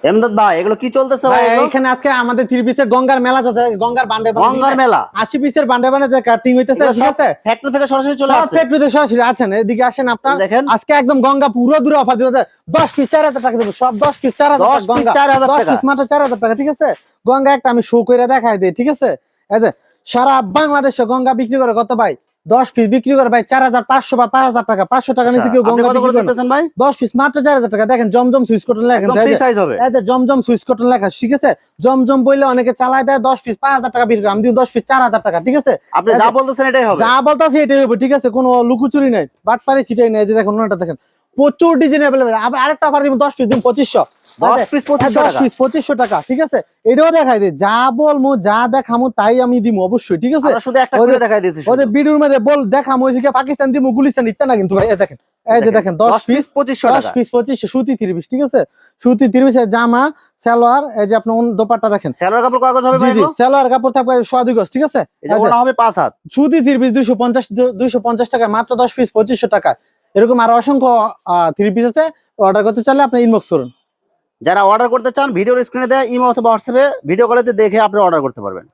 এমদাদ ভাই এগুলো কি চলতেছে ভাই? এখানে আজকে আমাদের 3 পিসের গঙ্গার মেলা চলছে, গঙ্গার বান্ডে গঙ্গার মেলা 80 পিসের বান্ডে যে কাটিং হইতেছে, ঠিক আছে? ফ্যাক্টরি থেকে সরাসরি চলে আসছে। ফ্যাক্টরি থেকে সরাসরি আছেন, এদিকে আসেন আপনারা দেখেন আজকে একদম গঙ্গা পুরো দূরে অফার দিতে 10 পিস 4000 টাকা দেব, সব 10 পিস 4000 টাকা, গঙ্গা 10 পিস মাত্র 4000 টাকা, ঠিক আছে? গঙ্গা একটা আমি শো করে দেখাই দেই, ঠিক আছে? এই যে সারা বাংলাদেশে গঙ্গা বিক্রি করে কত ভাই? 10 পিস বিক্রি করে ভাই 4500 বা 5000 টাকা, 500 টাকা নিচে কেউ গঙ্গা বিক্রি করে না ভাই। 10 পিস মাত্র 4000 টাকা। দেখেন জমজম সুইচ কটন লেখা, একদম ফ্রি সাইজ হবে। এই যে জমজম সুইচ কটন লেখা, ঠিক আছে? জমজম বইলে অনেকে চালায় দেয় 10 পিস 5000 টাকা বিক্রি করে, আমি দিই 10 পিস 4000 টাকা, ঠিক আছে? আপনি যা বলতেছেন এটাই হবে, যা বলতাছি এটাই হবে, ঠিক আছে? কোনো লুকোচুরি নাই, বাটপারি ছিটাই নাই। যে দেখুন ওনাটা দেখেন প্রচুর ডিজাইন अवेलेबल। আবার আরেকটা অফার দিব, 10 পিস দিন 2500, 10 পিস 2500 টাকা, ঠিক আছে? এটাও দেখাই দে, যা বলমু যা দেখামু তাই আমি দিমু অবশ্যই, ঠিক আছে? আমরা শুধু একটা করে দেখাই দিয়েছি। ওদের ভিডিওর মধ্যে বল দেখামু ওই যে পাকিস্তান দিমু গুলিস্তান ইত্তা না কিন্তু ভাই। এই দেখেন, এই যে দেখেন 10 পিস 2500 টাকা, 10 পিস 2500, সুতি 30 পিস, ঠিক আছে? সুতি 30 পিসের জামা সালোয়ার, এই যে আপনার দোপাট্টা দেখেন, সালোয়ার কাপড় কাগজ হবে ভাই, সালোয়ার কাপড় থাকবে 100 গজ, ঠিক আছে? এই যে ওনা হবে 5 হাত, সুতি 30 পিস 250 টাকা, মাত্র 10 পিস 2500 টাকা। এরকম আরো অসংখ্য 3 পিস আছে, অর্ডার করতে চাইলে আপনি ইনবক্স করুন। যারা অর্ডার করতে চান ভিডিওর স্ক্রিনে দেয়া ইমো অথবা হোয়াটসঅ্যাপে ভিডিও কলেতে দেখে আপনি অর্ডার করতে পারবেন।